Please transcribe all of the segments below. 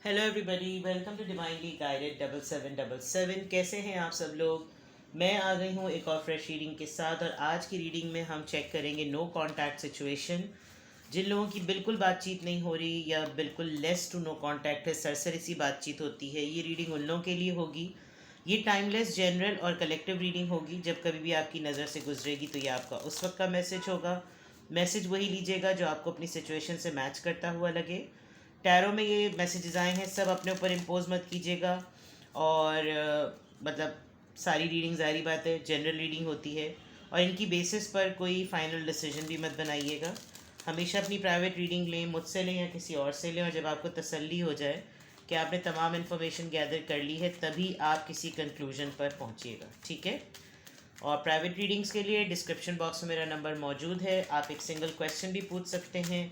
Hello everybody, welcome to divinely guided 7777। कैसे हैं आप सब लोग। मैं आ गई हूँ एक और फ्रेश रीडिंग के साथ, और आज की रीडिंग में हम चेक करेंगे नो कांटेक्ट सिचुएशन। जिन लोगों की बिल्कुल बातचीत नहीं हो रही या बिल्कुल लेस टू नो कांटेक्ट है, सरसरी सी बातचीत होती है, ये रीडिंग उन लोगों के लिए होगी। ये टाइमलेस, जनरल और कलेक्टिव रीडिंग होगी। जब कभी भी आपकी नज़र से गुजरेगी तो ये आपका उस वक्त का मैसेज होगा। मैसेज वही लीजिएगा जो आपको अपनी सिचुएशन से मैच करता हुआ लगे। टैरो में ये मैसेजेस आए हैं, सब अपने ऊपर इम्पोज मत कीजिएगा। और मतलब सारी रीडिंग ज़ाहिर बात है जनरल रीडिंग होती है, और इनकी बेसिस पर कोई फाइनल डिसीजन भी मत बनाइएगा। हमेशा अपनी प्राइवेट रीडिंग लें, मुझसे लें या किसी और से लें, और जब आपको तसल्ली हो जाए कि आपने तमाम इन्फॉर्मेशन गैदर कर ली है तभी आप किसी कंक्लूजन पर पहुंचिएगा, ठीक है। और प्राइवेट रीडिंग्स के लिए डिस्क्रिप्शन बॉक्स में मेरा नंबर मौजूद है। आप एक सिंगल क्वेश्चन भी पूछ सकते हैं।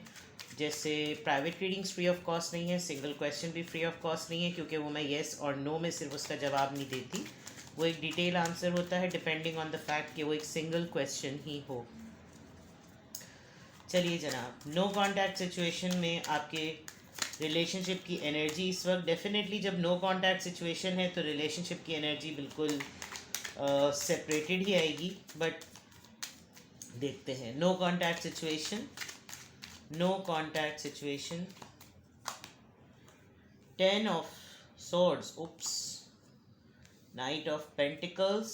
जैसे private readings free of cost नहीं है, सिंगल क्वेश्चन भी फ्री ऑफ कॉस्ट नहीं है, क्योंकि वो मैं येस और नो में सिर्फ उसका जवाब नहीं देती। वो एक डिटेल आंसर होता है डिपेंडिंग ऑन द फैक्ट कि वो एक सिंगल क्वेश्चन ही हो। चलिए जनाब, नो कॉन्टैक्ट सिचुएशन में आपके रिलेशनशिप की एनर्जी इस वक्त डेफिनेटली, जब नो कॉन्टैक्ट सिचुएशन है तो रिलेशनशिप की एनर्जी बिल्कुल सेपरेटेड ही आएगी। बट देखते हैं। No contact situation, no contact situation, 10 of swords, oops, knight of pentacles,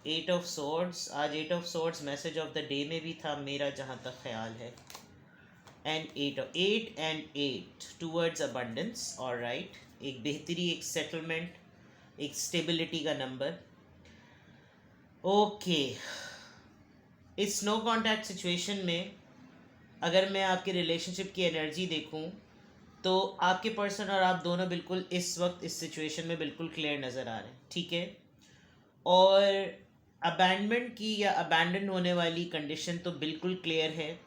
8 of swords। आज 8 of swords message of the day में भी था मेरा जहाँ तक ख्याल है। एंड 8 and 8 टूवर्ड्स abundance, और राइट, एक बेहतरी, एक सेटलमेंट, एक स्टेबिलिटी का नंबर। ओके, इस नो कॉन्टैक्ट सिचुएशन में अगर मैं आपके रिलेशनशिप की एनर्जी देखूं तो आपके पर्सन और आप दोनों बिल्कुल इस वक्त इस सिचुएशन में बिल्कुल क्लियर नज़र आ रहे हैं, ठीक है। और अबैंडमेंट की या अबैंडन होने वाली कंडीशन तो बिल्कुल क्लियर है।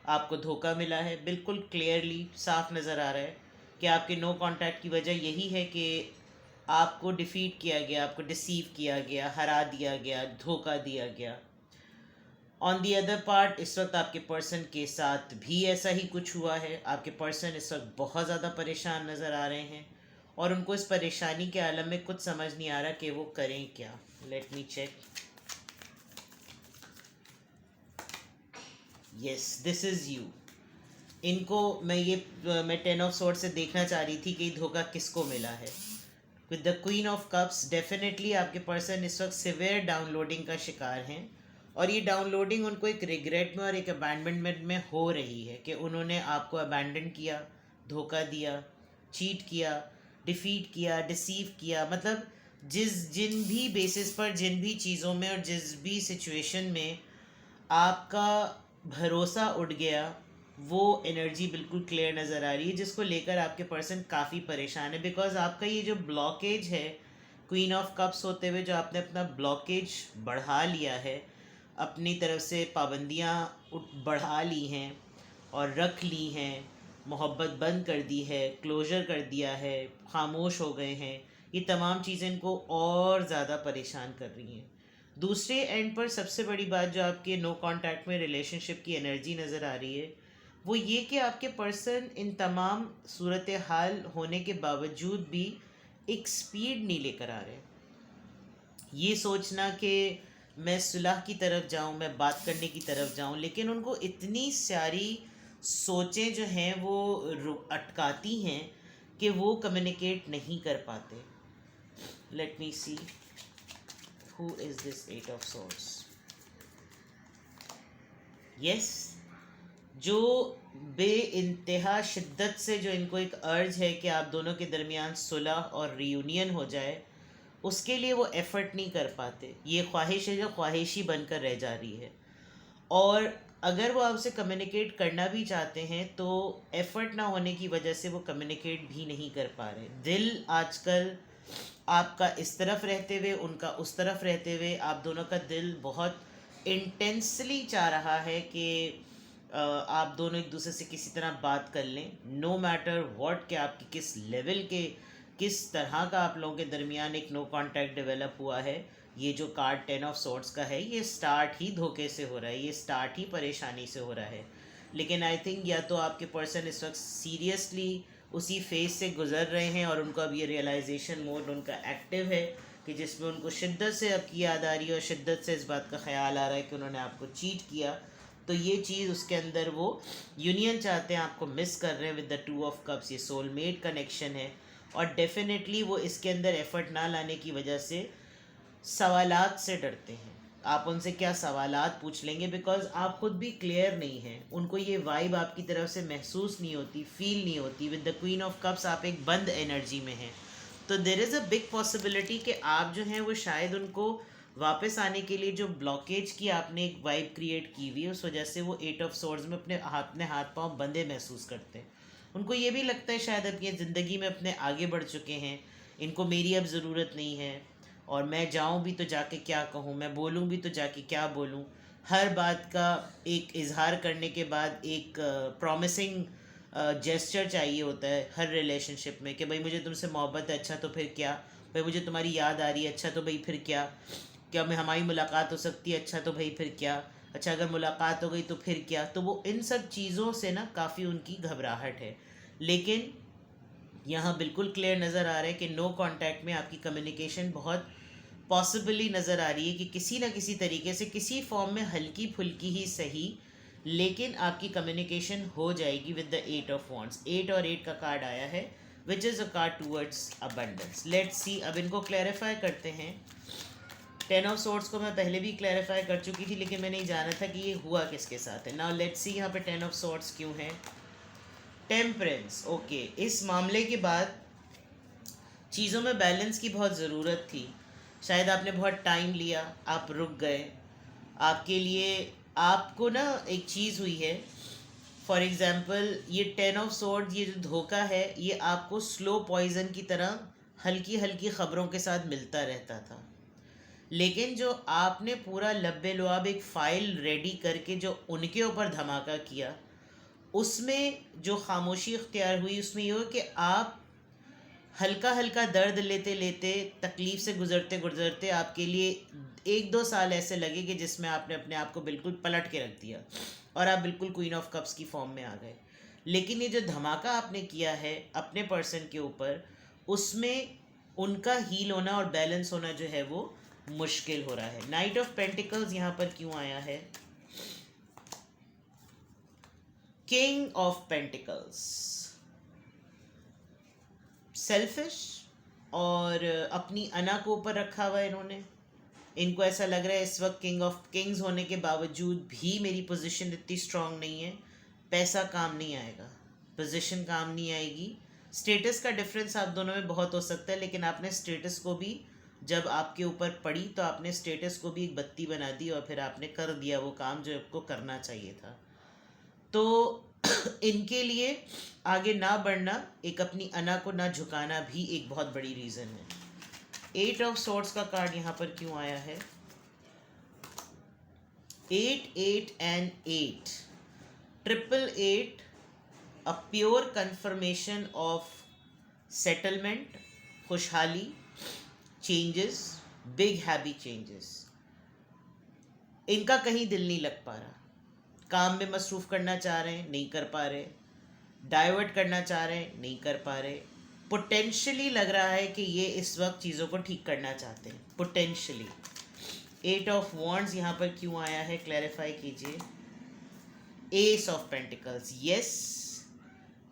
आपको धोखा मिला है, बिल्कुल क्लियरली साफ नज़र आ रहा है कि आपके नो कांटेक्ट की वजह यही है कि आपको डिफीट किया गया, आपको डिसीव किया गया, हरा दिया गया, धोखा दिया गया। ऑन दी अदर पार्ट, इस वक्त आपके पर्सन के साथ भी ऐसा ही कुछ हुआ है। आपके पर्सन इस वक्त बहुत ज़्यादा परेशान नज़र आ रहे हैं, और उनको इस परेशानी के आलम में कुछ समझ नहीं आ रहा कि वो करें क्या। Let me check. Yes, this is you. इनको मैं 10 of swords से देखना चाह रही थी कि धोखा किसको मिला है। With the queen of cups, definitely आपके पर्सन इस वक्त सिवियर डाउनलोडिंग का शिकार हैं, और ये डाउनलोडिंग उनको एक रिग्रेट में और एक अबैंडनमेंट में हो रही है कि उन्होंने आपको अबैंडन किया, धोखा दिया, चीट किया, डिफीट किया, डिसीव किया। मतलब जिन भी बेसिस पर, जिन भी चीज़ों में और जिस भी सिचुएशन में आपका भरोसा उठ गया, वो एनर्जी बिल्कुल क्लियर नज़र आ रही है, जिसको लेकर आपके पर्सन काफ़ी परेशान है। बिकॉज आपका ये जो ब्लॉकेज है, क्वीन ऑफ कप्स होते हुए जो आपने अपना ब्लॉकेज बढ़ा लिया है, अपनी तरफ से पाबंदियाँ बढ़ा ली हैं और रख ली हैं, मोहब्बत बंद कर दी है, क्लोज़र कर दिया है, खामोश हो गए हैं, ये तमाम चीज़ें इनको और ज़्यादा परेशान कर रही हैं। दूसरे एंड पर सबसे बड़ी बात जो आपके नो कांटेक्ट में रिलेशनशिप की एनर्जी नज़र आ रही है, वो ये कि आपके पर्सन इन तमाम सूरत हाल होने के बावजूद भी एक स्पीड नहीं लेकर आ रहे। ये सोचना कि मैं सुलह की तरफ जाऊं, मैं बात करने की तरफ जाऊं, लेकिन उनको इतनी सारी सोचें जो हैं वो अटकाती हैं कि वो कम्युनिकेट नहीं कर पाते। Let me see who is this 8 of swords। Yes, जो बे इंतहा शिद्दत से जो इनको एक अर्ज है कि आप दोनों के दरमियान सुलह और रियूनियन हो जाए, उसके लिए वो एफ़र्ट नहीं कर पाते। ये ख्वाहिश है जो ख्वाहिश ही बनकर रह जा रही है। और अगर वो आपसे कम्युनिकेट करना भी चाहते हैं तो एफ़र्ट ना होने की वजह से वो कम्युनिकेट भी नहीं कर पा रहे। दिल आजकल आपका इस तरफ रहते हुए, उनका उस तरफ रहते हुए, आप दोनों का दिल बहुत इंटेंसली चाह रहा है कि आप दोनों एक दूसरे से किसी तरह बात कर लें, नो मैटर व्हाट, कि आपकी किस लेवल के, किस तरह का आप लोगों के दरमियान एक नो कांटेक्ट डेवलप हुआ है। ये जो कार्ड 10 of swords का है, ये स्टार्ट ही धोखे से हो रहा है, ये स्टार्ट ही परेशानी से हो रहा है। लेकिन आई थिंक या तो आपके पर्सन इस वक्त सीरियसली उसी फेज से गुजर रहे हैं और उनको अब ये रियलाइजेशन मोड उनका एक्टिव है कि जिसमें उनको शिद्दत से आपकी याद आ रही है और शिद्दत से इस बात का ख्याल आ रहा है कि उन्होंने आपको चीट किया। तो ये चीज़ उसके अंदर वो यूनियन चाहते हैं, आपको मिस कर रहे हैं विद द 2 ऑफ कप्स। ये सोलमेट कनेक्शन है और डेफिनेटली वो इसके अंदर एफर्ट ना लाने की वजह से सवालात से डरते हैं। आप उनसे क्या सवालात पूछ लेंगे, बिकॉज आप खुद भी क्लियर नहीं हैं। उनको ये वाइब आपकी तरफ से महसूस नहीं होती, फील नहीं होती। With the queen of cups आप एक बंद एनर्जी में हैं, तो there is a big possibility कि आप जो हैं वो शायद उनको वापस आने के लिए जो ब्लॉकेज की आपने एक वाइब क्रिएट की हुई है, उस वजह से वो 8 ऑफ सोर्ड्स में अपने हाथ पांव बंधे महसूस करते हैं। उनको ये भी लगता है शायद अपनी ज़िंदगी में अपने आगे बढ़ चुके हैं, इनको मेरी अब ज़रूरत नहीं है, और मैं जाऊं भी तो जाके क्या कहूं, मैं बोलूं भी तो जाके क्या बोलूं। हर बात का एक इजहार करने के बाद एक प्रॉमिसिंग जेस्चर चाहिए होता है हर रिलेशनशिप में कि भाई मुझे तुमसे मोहब्बत है, अच्छा तो फिर क्या, भाई मुझे तुम्हारी याद आ रही है, अच्छा तो भाई फिर क्या, क्या मैं हमारी मुलाकात हो सकती है, अच्छा तो भाई फिर क्या, अच्छा अगर मुलाकात हो गई तो फिर क्या। तो वो इन सब चीज़ों से ना काफ़ी उनकी घबराहट है। लेकिन यहाँ बिल्कुल क्लियर नज़र आ रहा है कि नो कांटेक्ट में आपकी कम्युनिकेशन बहुत पॉसिबली नज़र आ रही है कि किसी ना किसी तरीके से किसी फॉर्म में हल्की फुल्की ही सही, लेकिन आपकी कम्युनिकेशन हो जाएगी विद द 8 ऑफ वॉन्ड्स। 8 और 8 का कार्ड आया है which is a card towards abundance. Let's see, अब इनको क्लैरिफाई करते हैं। 10 ऑफ सोर्ड्स को मैं पहले भी क्लैरिफाई कर चुकी थी, लेकिन मैंने ये जाना था कि ये हुआ किसके साथ है। नाउ लेट्स सी यहाँ पे 10 ऑफ सोर्ड्स क्यों है। टेम्परेंस, ओके, इस मामले के बाद चीज़ों में बैलेंस की बहुत ज़रूरत थी। शायद आपने बहुत टाइम लिया, आप रुक गए, आपके लिए आपको ना एक चीज़ हुई है। फॉर एग्ज़ाम्पल ये 10 ऑफ सोर्ड, ये जो धोखा है, ये आपको स्लो पॉइजन की तरह हल्की हल्की ख़बरों के साथ मिलता रहता था। लेकिन जो आपने पूरा लब्बे लुआब एक फ़ाइल रेडी करके जो उनके ऊपर धमाका किया, उसमें जो खामोशी इख्तियार हुई, उसमें ये हो कि आप हल्का हल्का दर्द लेते लेते, तकलीफ़ से गुज़रते गुज़रते आपके लिए 1-2 साल ऐसे लगे कि जिसमें आपने अपने आप को बिल्कुल पलट के रख दिया और आप बिल्कुल क्वीन ऑफ कप्स की फॉर्म में आ गए। लेकिन ये जो धमाका आपने किया है अपने पर्सन के ऊपर, उसमें उनका हील होना और बैलेंस होना जो है वो मुश्किल हो रहा है। नाइट ऑफ पेंटिकल्स यहाँ पर क्यों आया है। किंग ऑफ पेंटिकल्स सेल्फिश और अपनी अना को ऊपर रखा हुआ है इन्होंने। इनको ऐसा लग रहा है इस वक्त किंग ऑफ किंग्स होने के बावजूद भी मेरी पोजीशन इतनी स्ट्रांग नहीं है, पैसा काम नहीं आएगा, पोजीशन काम नहीं आएगी। स्टेटस का डिफरेंस आप दोनों में बहुत हो सकता है, लेकिन आपने स्टेटस को भी, जब आपके ऊपर पड़ी तो आपने स्टेटस को भी एक बत्ती बना दी और फिर आपने कर दिया वो काम जो आपको करना चाहिए था। तो इनके लिए आगे ना बढ़ना, एक अपनी अना को ना झुकाना भी एक बहुत बड़ी रीज़न है। 8 ऑफ सोर्ड्स का कार्ड यहाँ पर क्यों आया है। 8, 8 and 8, 888, a pure confirmation of settlement, खुशहाली, चेंजेस, बिग हैवी चेंजेस। इनका कहीं दिल नहीं लग पा रहा, काम में मसरूफ़ करना चाह रहे हैं, नहीं कर पा रहे, डाइवर्ट करना चाह रहे हैं, नहीं कर पा रहे। पोटेंशली लग रहा है कि ये इस वक्त चीज़ों को ठीक करना चाहते हैं, पोटेंशली। 8 ऑफ वॉन्ड्स यहाँ पर क्यों आया है, क्लैरिफाई कीजिए। एस ऑफ पेंटिकल्स, यस,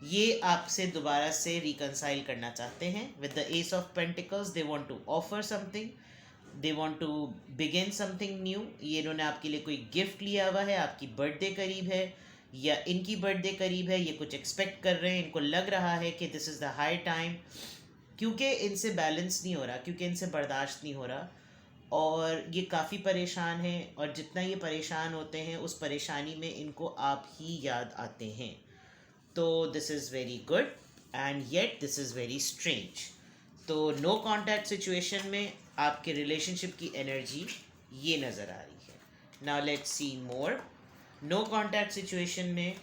ये आपसे दोबारा से रिकनसाइल करना चाहते हैं with the ace of pentacles. They want to offer something, they want to begin something new. ये इन्होंने आपके लिए कोई गिफ्ट लिया हुआ है, आपकी बर्थडे करीब है या इनकी बर्थडे करीब है, ये कुछ एक्सपेक्ट कर रहे हैं, इनको लग रहा है कि this is the high time, क्योंकि इनसे बैलेंस नहीं हो रहा, क्योंकि इनसे बर्दाश्त नहीं हो रहा और ये काफ़ी परेशान हैं। और जितना ये परेशान होते हैं उस परेशानी में इनको आप ही याद आते हैं। तो this is very good and yet this is very strange. तो नो कॉन्टैक्ट सिचुएशन में आपके रिलेशनशिप की एनर्जी ये नज़र आ रही है। Now let's see more. No contact situation में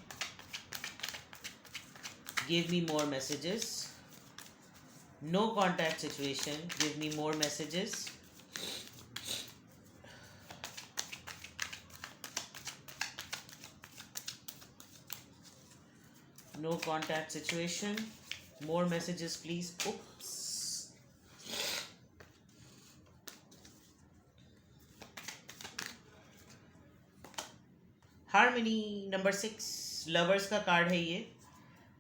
give me more messages. No contact situation, give me more messages. No contact situation, More messages, please. Oops. Harmony number 6, lovers का कार्ड है ये।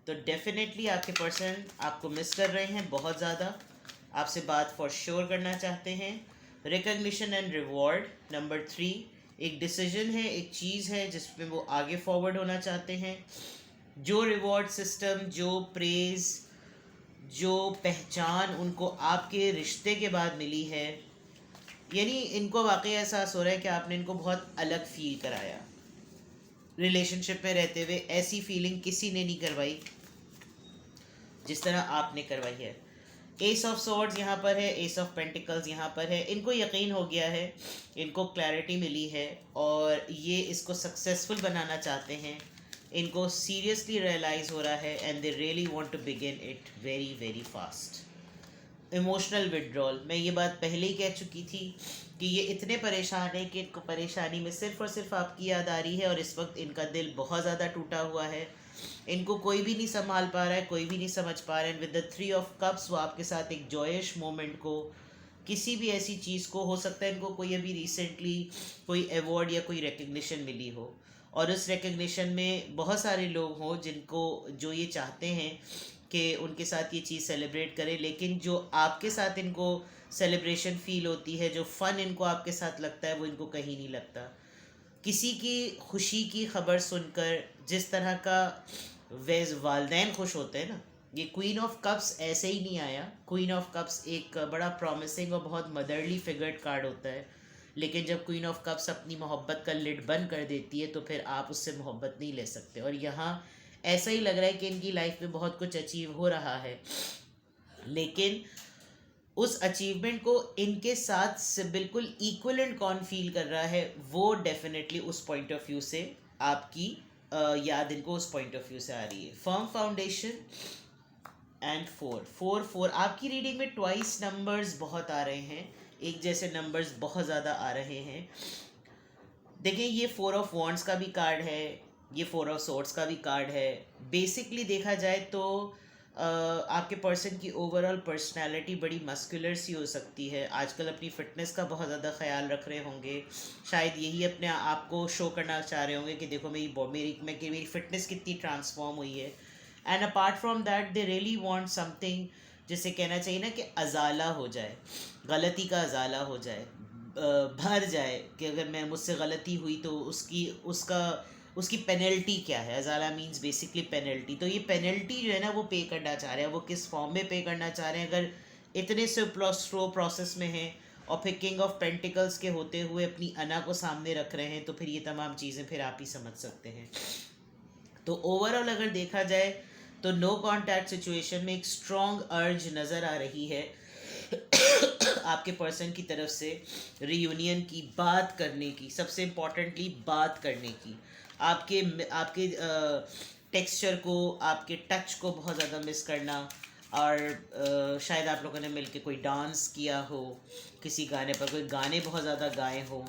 तो डेफिनेटली आपके पर्सन आपको miss कर रहे हैं बहुत ज़्यादा, आपसे बात फॉर श्योर करना चाहते हैं। रिकग्निशन एंड रिवॉर्ड नंबर 3, एक डिसीजन है, एक चीज़ है जिसमें वो आगे फॉरवर्ड होना चाहते हैं। जो रिवॉर्ड सिस्टम, जो प्रेज, जो पहचान उनको आपके रिश्ते के बाद मिली है, यानी इनको वाकई एहसास हो रहा है कि आपने इनको बहुत अलग फील कराया। रिलेशनशिप में रहते हुए ऐसी फीलिंग किसी ने नहीं करवाई जिस तरह आपने करवाई है। एस ऑफ सॉर्ड्स यहाँ पर है, एस ऑफ पेंटिकल्स यहाँ पर है। इनको यकीन हो गया है, इनको क्लैरिटी मिली है और ये इसको सक्सेसफुल बनाना चाहते हैं। इनको सीरियसली रियलाइज़ हो रहा है and they really want to begin it very very fast. Emotional withdrawal, मैं ये बात पहले ही कह चुकी थी कि ये इतने परेशान है कि इनको परेशानी में सिर्फ और सिर्फ आपकी याद आ रही है और इस वक्त इनका दिल बहुत ज़्यादा टूटा हुआ है। इनको कोई भी नहीं संभाल पा रहा है, कोई भी नहीं समझ पा रहा है। विद द 3 ऑफ कप्स वो आपके साथ एक जॉयश मोमेंट को, किसी भी ऐसी चीज़ को, हो सकता है इनको कोई अभी रिसेंटली कोई अवार्ड या कोई रिकग्निशन मिली हो और उस रिकग्निशन में बहुत सारे लोग हों जिनको जो ये चाहते हैं कि उनके साथ ये चीज़ सेलिब्रेट करें, लेकिन जो आपके साथ इनको सेलिब्रेशन फील होती है, जो फ़न इनको आपके साथ लगता है, वो इनको कहीं नहीं लगता। किसी की खुशी की खबर सुनकर जिस तरह का वेज वालदैन खुश होते हैं ना, ये क्वीन ऑफ कप्स ऐसे ही नहीं आया। क्वीन ऑफ कप्स एक बड़ा प्रॉमिसिंग और बहुत मदरली फिगर्ड कार्ड होता है, लेकिन जब क्वीन ऑफ कप्स अपनी मोहब्बत का लिड बंद कर देती है तो फिर आप उससे मोहब्बत नहीं ले सकते। और यहाँ ऐसा ही लग रहा है कि इनकी लाइफ में बहुत कुछ अचीव हो रहा है, लेकिन उस अचीवमेंट को इनके साथ से बिल्कुल इक्वलेंट कौन फील कर रहा है, वो डेफिनेटली उस पॉइंट ऑफ व्यू से आपकी याद इनको उस पॉइंट ऑफ व्यू से आ रही है। फर्म फाउंडेशन एंड 4 आपकी रीडिंग में ट्वाइस नंबर्स बहुत आ रहे हैं, एक जैसे नंबर्स बहुत ज़्यादा आ रहे हैं। देखिए ये 4 ऑफ वॉन्ड्स का भी कार्ड है, ये 4 ऑफ सोर्ड्स का भी कार्ड है। बेसिकली देखा जाए तो आपके पर्सन की ओवरऑल पर्सनालिटी बड़ी मस्कुलर सी हो सकती है। आजकल अपनी फ़िटनेस का बहुत ज़्यादा ख्याल रख रहे होंगे, शायद यही अपने आप को शो करना चाह रहे होंगे कि देखो मेरी फ़िटनेस कितनी ट्रांसफॉर्म हुई है। And apart from that they really want something, जिसे कहना चाहिए ना कि अजाला हो जाए, गलती का अजाला हो जाए, भर जाए कि अगर मैं मुझसे गलती हुई तो उसकी पेनल्टी क्या है। अजाला मींस बेसिकली पेनल्टी। तो ये पेनल्टी जो है ना वो पे करना चाह रहे हैं। वो किस फॉर्म में पे करना चाह रहे हैं, अगर इतने से स्लो प्रोसेस में हैं और फिर किंग ऑफ पेंटिकल्स के होते हुए अपनी अना को सामने रख रहे हैं, तो फिर ये तमाम चीज़ें फिर आप ही समझ सकते हैं। तो ओवरऑल अगर देखा जाए तो नो कॉन्टैक्ट सिचुएशन में एक स्ट्रॉन्ग अर्ज नज़र आ रही है आपके पर्सन की तरफ से रीयूनियन की, बात करने की, सबसे इम्पॉर्टेंटली बात करने की। आपके आपके टेक्सचर को, आपके टच को बहुत ज़्यादा मिस करना, और शायद आप लोगों ने मिलके कोई डांस किया हो, किसी गाने पर कोई गाने बहुत ज़्यादा गाए हो,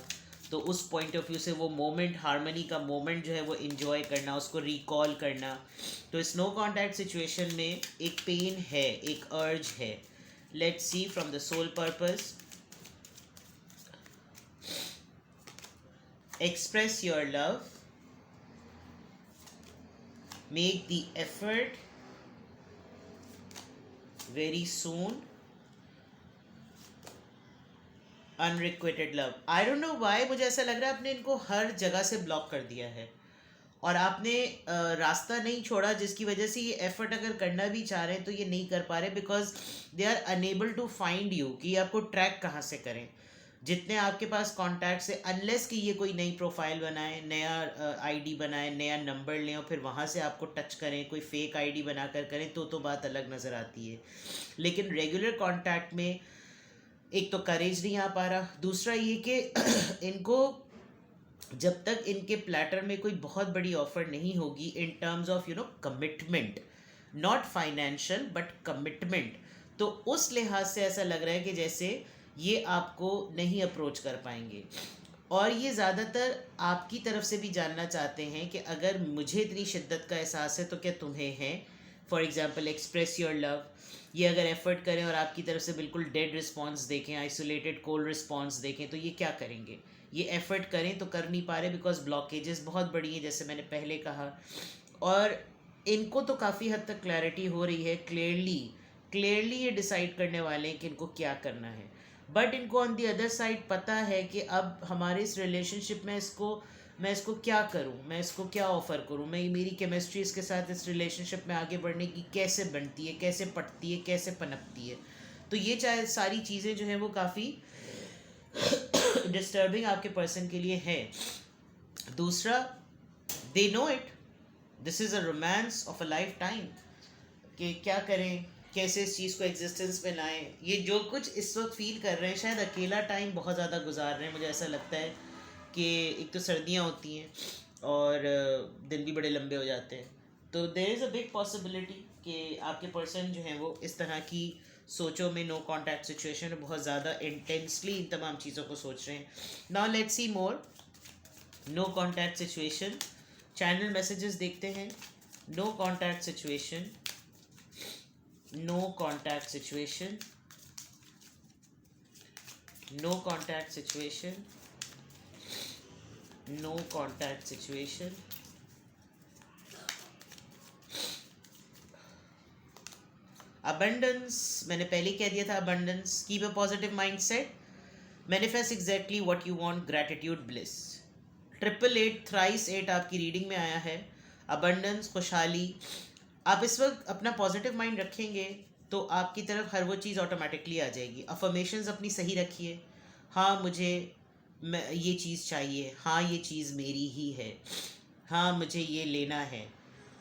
तो उस पॉइंट ऑफ व्यू से वो मोमेंट, हार्मनी का मोमेंट जो है वो इन्जॉय करना, उसको रिकॉल करना। तो इस नो कॉन्टैक्ट सिचुएशन में एक पेन है, एक अर्ज है। Let's see from the soul purpose. Express your love, make the effort very soon, unrequited love. I don't know why, मुझे ऐसा लग रहा है आपने इनको हर जगह से ब्लॉक कर दिया है और आपने रास्ता नहीं छोड़ा, जिसकी वजह से ये एफर्ट अगर करना भी चाह रहे हैं तो ये नहीं कर पा रहे, because they are unable to find you, कि आपको ट्रैक कहाँ से करें। जितने आपके पास कॉन्टैक्ट्स है, अनलेस कि ये कोई नई प्रोफाइल बनाए, नया आईडी बनाए, नया नंबर लें और फिर वहाँ से आपको टच करें, कोई फेक आईडी बनाकर करें, तो बात अलग नज़र आती है। लेकिन रेगुलर कॉन्टैक्ट में एक तो करेज नहीं आ पा रहा, दूसरा ये कि इनको जब तक इनके प्लेटर में कोई बहुत बड़ी ऑफर नहीं होगी in terms of commitment, not financial but commitment, तो उस लिहाज से ऐसा लग रहा है कि जैसे ये आपको नहीं अप्रोच कर पाएंगे। और ये ज़्यादातर आपकी तरफ से भी जानना चाहते हैं कि अगर मुझे इतनी शिद्दत का एहसास है तो क्या तुम्हें है। For example express your love, ये अगर एफर्ट करें और आपकी तरफ से बिल्कुल डेड रिस्पॉन्स देखें, आइसोलेटेड कोल्ड रिस्पॉन्स देखें, तो ये क्या करेंगे? ये एफर्ट करें तो कर नहीं पा रहे बिकॉज ब्लॉकेजेस बहुत बड़ी हैं, जैसे मैंने पहले कहा। और इनको तो काफ़ी हद तक क्लैरिटी हो रही है, क्लियरली ये डिसाइड करने वाले हैं कि इनको क्या करना है। बट इनको ऑन दी अदर साइड पता है कि अब हमारे इस रिलेशनशिप में मैं इसको क्या करूं, मैं इसको क्या ऑफ़र करूं, मैं मेरी केमिस्ट्री इसके साथ इस रिलेशनशिप में आगे बढ़ने की कैसे बनती है, कैसे पटती है, कैसे पनपती है। तो ये चाहे सारी चीज़ें जो हैं वो काफ़ी डिस्टर्बिंग आपके पर्सन के लिए है। दूसरा, they know it, this is a romance of a life time, कि क्या करें, कैसे इस चीज़ को एग्जिस्टेंस में लाएं। ये जो कुछ इस वक्त फील कर रहे हैं, शायद अकेला टाइम बहुत ज़्यादा गुजार रहे हैं। मुझे ऐसा लगता है कि एक तो सर्दियाँ होती हैं और दिन भी बड़े लंबे हो जाते हैं, तो there is a big possibility कि आपके पर्सन जो हैं वो इस तरह की सोचों में, नो कॉन्टैक्ट सिचुएशन में बहुत ज़्यादा इंटेंसली इन तमाम चीज़ों को सोच रहे हैं। Now let's see more. No contact situation, channel messages देखते हैं। No contact situation, no contact situation, no contact situation, no contact situation, abundance, मैंने पहले कह दिया था abundance, keep a positive mindset, manifest exactly what you want, gratitude, bliss। 888 thrice 8 आपकी reading में आया है। abundance, खुशहाली। आप इस वक्त अपना पॉजिटिव माइंड रखेंगे तो आपकी तरफ हर वो चीज़ ऑटोमेटिकली आ जाएगी। अफर्मेशंस अपनी सही रखिए। हाँ मुझे ये चीज़ चाहिए, हाँ ये चीज़ मेरी ही है, हाँ मुझे ये लेना है,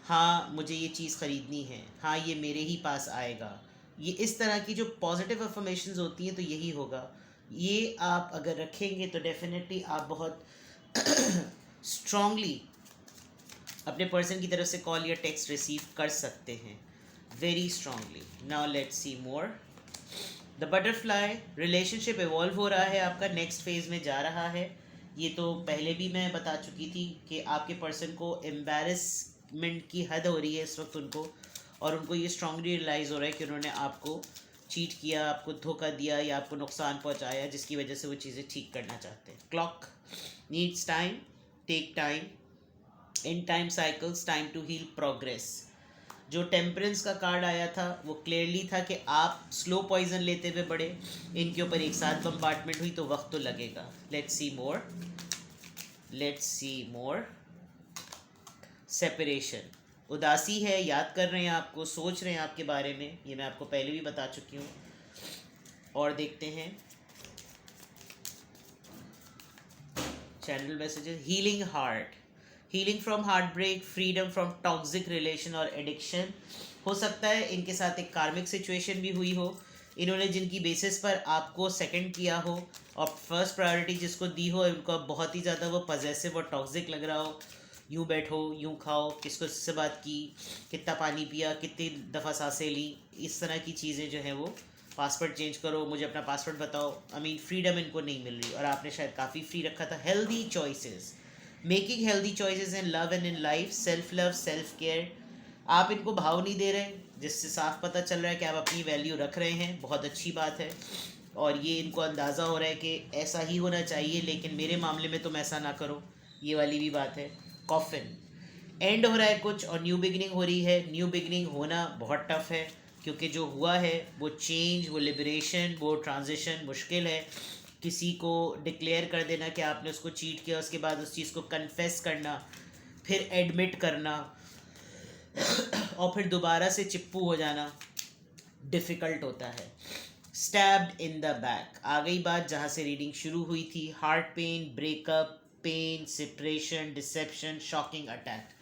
हाँ मुझे ये चीज़ ख़रीदनी है, हाँ ये मेरे ही पास आएगा। ये इस तरह की जो पॉजिटिव अफर्मेशंस होती हैं तो यही होगा। ये आप अगर रखेंगे तो डेफिनेटली आप बहुत स्ट्रांगली अपने पर्सन की तरफ से कॉल या टेक्स्ट रिसीव कर सकते हैं, very strongly. Now let's see more. The butterfly, relationship evolve हो रहा है, आपका नेक्स्ट फेज में जा रहा है। ये तो पहले भी मैं बता चुकी थी कि आपके पर्सन को एम्बैरसमेंट की हद हो रही है इस वक्त उनको, और उनको ये स्ट्रांगली रियलाइज़ हो रहा है कि उन्होंने आपको चीट किया, आपको धोखा दिया या आपको नुकसान पहुंचाया, जिसकी वजह से वो चीज़ें ठीक करना चाहते हैं। Clock needs time, take time, in time cycles, time to heal, progress. जो टेम्परेंस का कार्ड आया था वो क्लियरली था कि आप स्लो पॉइजन लेते हुए बढ़े, इनके ऊपर एक साथ बम्बार्टमेंट हुई तो वक्त तो लगेगा। Let's see more, let's see more. Separation, उदासी है, याद कर रहे हैं आपको, सोच रहे हैं आपके बारे में, ये मैं आपको पहले भी बता चुकी हूँ। और देखते हैं channel messages. Healing heart, healing from heart break, freedom from toxic relation और एडिक्शन। हो सकता है इनके साथ एक कार्मिक सिचुएशन भी हुई हो, इन्होंने जिनकी बेसिस पर आपको सेकंड किया हो और फर्स्ट प्रायोरिटी जिसको दी हो, उनको बहुत ही ज़्यादा वो पजेसिव और टॉक्सिक लग रहा हो। यूँ बैठो, यूँ खाओ, किसको से बात की, कितना पानी पिया, कितनी दफ़ा सांसें ली, इस तरह की चीज़ें जो हैं वो। पासवर्ड चेंज करो, मुझे अपना पासवर्ड बताओ। आई मीन फ्रीडम इनको नहीं मिल रही और आपने शायद काफ़ी फ्री रखा था। Healthy choices, making healthy choices in love and in life, self love, self care. आप इनको भाव नहीं दे रहे, जिससे साफ पता चल रहा है कि आप अपनी वैल्यू रख रहे हैं, बहुत अच्छी बात है। और ये इनको अंदाज़ा हो रहा है कि ऐसा ही होना चाहिए, लेकिन मेरे मामले में तुम ऐसा ना करो, ये वाली भी बात है। कॉफिन, एंड हो रहा है कुछ और न्यू बिगनिंग हो रही है। न्यू बिगनिंग होना बहुत टफ है क्योंकि जो हुआ है वो चेंज, वो लिबरेशन, वो ट्रांजिशन मुश्किल है। किसी को डिक्लेयर कर देना कि आपने उसको चीट किया, उसके बाद उस चीज़ को कन्फेस करना, फिर एडमिट करना और फिर दोबारा से चिप्पू हो जाना डिफ़िकल्ट होता है। स्टैब्ड इन द बैक, आ गई बात जहाँ से रीडिंग शुरू हुई थी। Heart pain, breakup, pain, separation, deception, shocking attack.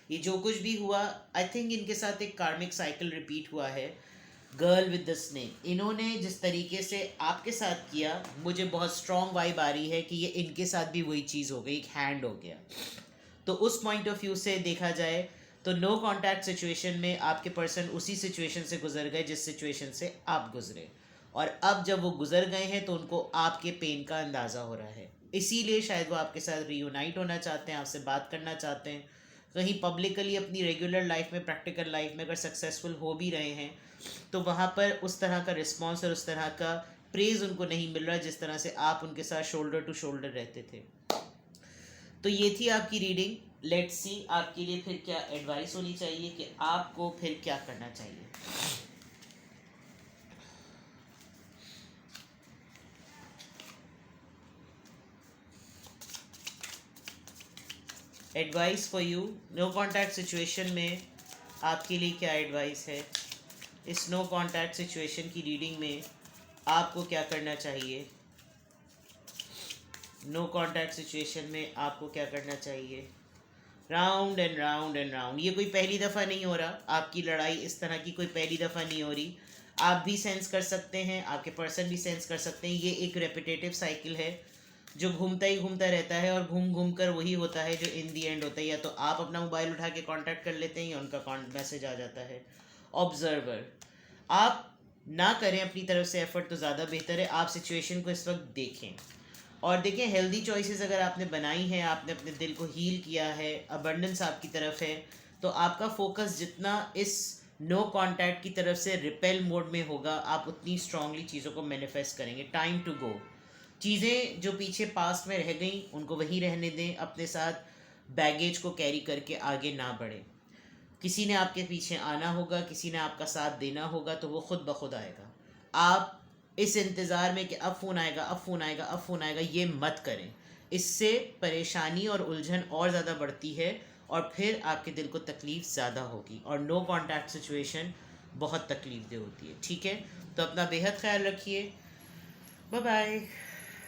ये जो कुछ भी हुआ, आई थिंक इनके साथ एक कार्मिक साइकिल रिपीट हुआ है। गर्ल विद द स्नेक, इन्होंने जिस तरीके से आपके साथ किया, मुझे बहुत स्ट्रॉन्ग वाइब आ रही है कि ये इनके साथ भी वही चीज़ हो गई, एक हैंड हो गया। तो उस पॉइंट ऑफ व्यू से देखा जाए तो नो कॉन्टैक्ट सिचुएशन में आपके पर्सन उसी सिचुएशन से गुजर गए जिस सिचुएशन से आप गुजरे, और अब जब वो गुजर गए हैं तो उनको आपके पेन का अंदाज़ा हो रहा है। इसीलिए शायद वो आपके साथ रीयूनाइट होना चाहते हैं, आपसे बात करना चाहते हैं, कहीं पब्लिकली अपनी रेगुलर लाइफ में, प्रैक्टिकल लाइफ में अगर सक्सेसफुल हो भी रहे हैं तो वहाँ पर उस तरह का रिस्पॉन्स और उस तरह का प्रेज़ उनको नहीं मिल रहा जिस तरह से आप उनके साथ शोल्डर टू शोल्डर रहते थे। तो ये थी आपकी रीडिंग। लेट्स सी आपके लिए फिर क्या एडवाइस होनी चाहिए कि आपको फिर क्या करना चाहिए। Advice for you, no contact situation में आपके लिए क्या एडवाइस है? इस नो कॉन्टैक्ट सिचुएशन की रीडिंग में आपको क्या करना चाहिए? नो कॉन्टैक्ट सिचुएशन में आपको क्या करना चाहिए? Round and round and round. ये कोई पहली दफ़ा नहीं हो रहा, आपकी लड़ाई इस तरह की कोई पहली दफ़ा नहीं हो रही। आप भी सेंस कर सकते हैं, आपके पर्सन भी सेंस कर सकते हैं। ये एक रेपिटेटिव साइकिल है जो घूमता ही घूमता रहता है और घूम घूम कर वही होता है जो इन दी एंड होता है। या तो आप अपना मोबाइल उठा के कांटेक्ट कर लेते हैं या उनका मैसेज आ जाता है। ऑब्जर्वर, आप ना करें अपनी तरफ से एफर्ट तो ज़्यादा बेहतर है। आप सिचुएशन को इस वक्त देखें और देखें हेल्दी चॉइसेस अगर आपने बनाई हैं, आपने अपने दिल को हील किया है, अबंडेंस आपकी तरफ है, तो आपका फोकस जितना इस नो कांटेक्ट की तरफ से रिपेल मोड में होगा आप उतनी स्ट्रांगली चीज़ों को मैनिफेस्ट करेंगे। Time to go. चीज़ें जो पीछे पास्ट में रह गई उनको वहीं रहने दें, अपने साथ बैगेज को कैरी करके आगे ना बढ़ें। किसी ने आपके पीछे आना होगा, किसी ने आपका साथ देना होगा, तो वो खुद ब खुद आएगा। आप इस इंतज़ार में कि अब फ़ोन आएगा, अब फ़ोन आएगा, अब फ़ोन आएगा, ये मत करें। इससे परेशानी और उलझन और ज़्यादा बढ़ती है और फिर आपके दिल को तकलीफ़ ज़्यादा होगी और नो कॉन्टैक्ट सिचुएशन बहुत तकलीफ दे होती है। ठीक है, तो अपना बेहद ख्याल रखिए। Bye bye.